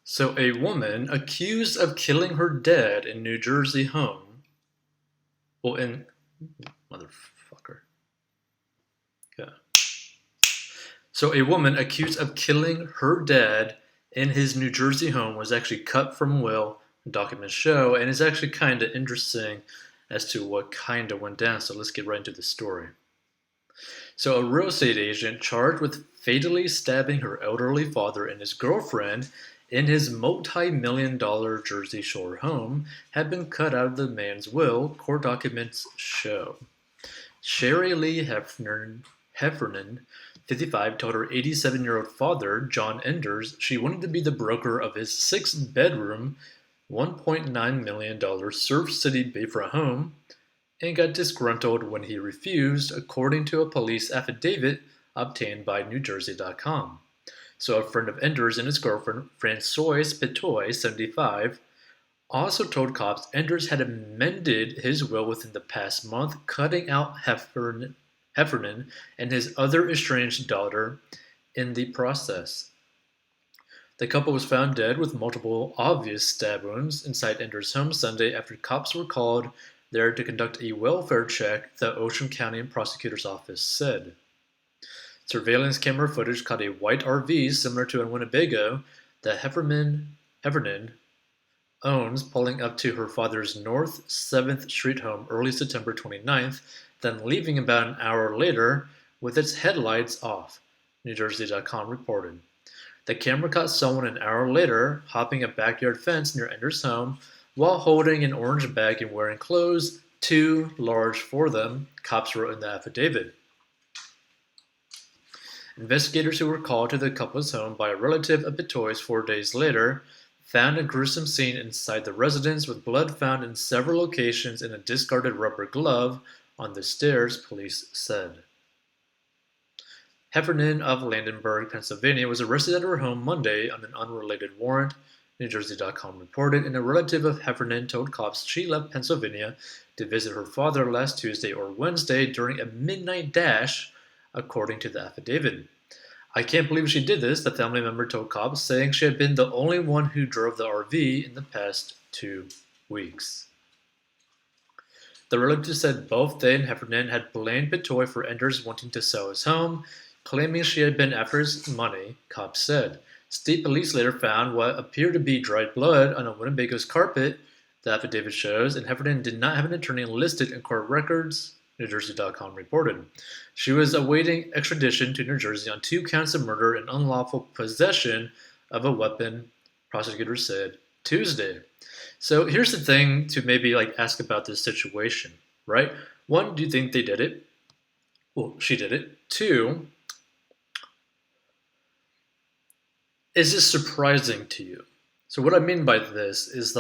So, a woman accused of killing her dad in New Jersey home. Well, in. Motherfucker. Yeah. So, a woman accused of killing her dad in his New Jersey home was actually cut from will, documents show, and it's actually kind of interesting as to what kind of went down. So, let's get right into the story. So, a real estate agent charged with fatally stabbing her elderly father and his girlfriend in his multi-million-dollar Jersey Shore home had been cut out of the man's will, court documents show. Sherry Lee Heffernan, 55, told her 87-year-old father, John Enders, she wanted to be the broker of his six-bedroom, $1.9 million Surf City Bayfront home and got disgruntled when he refused, according to a police affidavit obtained by NewJersey.com. So, a friend of Enders and his girlfriend, Francoise Petoy, 75, also told cops Enders had amended his will within the past month, cutting out Heffernan and his other estranged daughter in the process. The couple was found dead with multiple obvious stab wounds inside Enders' home Sunday after cops were called there to conduct a welfare check, the Ocean County Prosecutor's Office said. Surveillance camera footage caught a white RV similar to in Winnebago that Heffernan owns pulling up to her father's North 7th Street home early September 29th, then leaving about an hour later with its headlights off, NewJersey.com reported. The camera caught someone an hour later hopping a backyard fence near Enders' home while holding an orange bag and wearing clothes too large for them, cops wrote in the affidavit. Investigators who were called to the couple's home by a relative of Betoy's 4 days later found a gruesome scene inside the residence with blood found in several locations and a discarded rubber glove on the stairs, police said. Heffernan of Landenberg, Pennsylvania, was arrested at her home Monday on an unrelated warrant, NewJersey.com reported, and a relative of Heffernan told cops she left Pennsylvania to visit her father last Tuesday or Wednesday during a midnight dash, according to the affidavit. I can't believe she did this, the family member told cops, saying she had been the only one who drove the RV in the past 2 weeks. The relative said both they and Heffernan had blamed Betoy for Enders wanting to sell his home, claiming she had been after his money, cops said. State police later found what appeared to be dried blood on a Winnebago's carpet, the affidavit shows, and Heffernan did not have an attorney listed in court records, NewJersey.com reported. She was awaiting extradition to New Jersey on 2 counts of murder and unlawful possession of a weapon, prosecutors said Tuesday. So here's the thing to maybe ask about this situation, right? One, do you think they did it? Well, she did it. Two, is this surprising to you? So what I mean by this is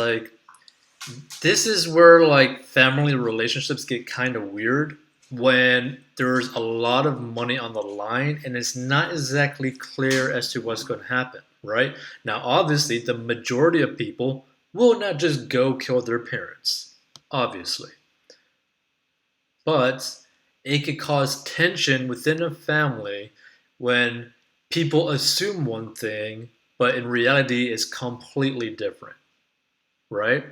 this is where family relationships get kind of weird when there's a lot of money on the line and it's not exactly clear as to what's going to happen, right? Now, obviously, the majority of people will not just go kill their parents, obviously. But it could cause tension within a family when people assume one thing, but in reality is completely different, right?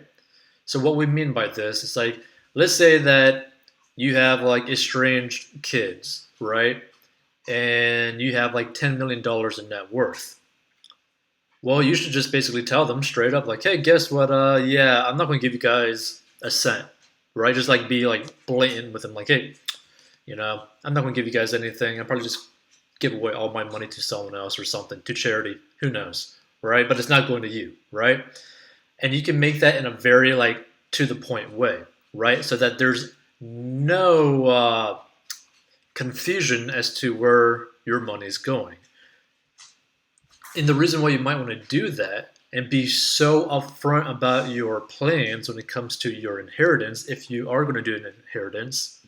So what we mean by this is let's say that you have estranged kids, right? And you have $10 million in net worth. Well, you should just basically tell them straight up, hey, guess what? Yeah, I'm not going to give you guys a cent, right? Just be blatant with them, hey, I'm not going to give you guys anything. I'll probably just give away all my money to someone else or something, to charity. Who knows, right? But it's not going to you, right? And you can make that in a very to the point way, right? So that there's no confusion as to where your money's going. And the reason why you might want to do that and be so upfront about your plans when it comes to your inheritance, if you are going to do an inheritance,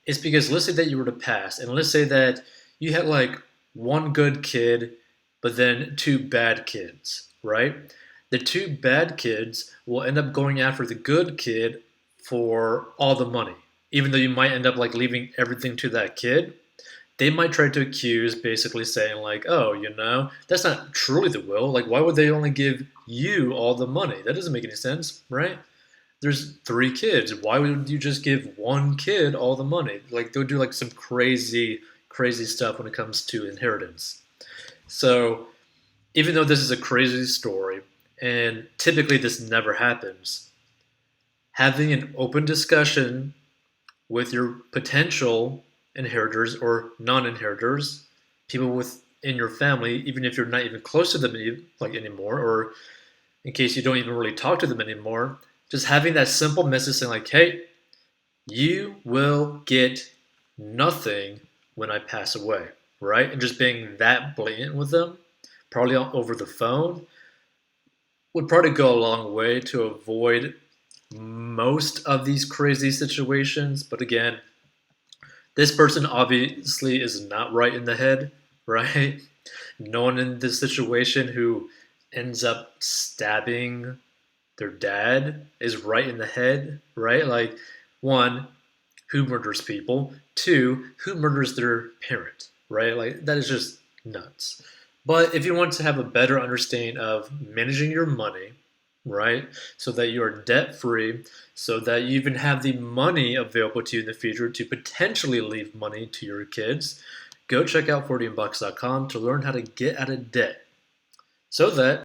is because let's say that you were to pass, and let's say that you had one good kid, but then 2 bad kids, right? The 2 bad kids will end up going after the good kid for all the money. Even though you might end up leaving everything to that kid, they might try to accuse, basically saying like, oh, that's not truly the will. Like, why would they only give you all the money? That doesn't make any sense, right? There's 3 kids. Why would you just give one kid all the money? Like, they'll do like some crazy, crazy stuff when it comes to inheritance. So, even though this is a crazy story, and typically this never happens, having an open discussion with your potential inheritors or non-inheritors, people within your family, even if you're not even close to them like anymore, or in case you don't even really talk to them anymore, just having that simple message saying like, "Hey, you will get nothing when I pass away," right? And just being that blatant with them, probably over the phone, would probably go a long way to avoid most of these crazy situations. But again, this person obviously is not right in the head, right? No one in this situation who ends up stabbing their dad is right in the head, right? Like, one, who murders people? Two, who murders their parent, right? Like, that is just nuts. But if you want to have a better understanding of managing your money, right, so that you are debt free, so that you even have the money available to you in the future to potentially leave money to your kids, go check out 40bucks.com to learn how to get out of debt so that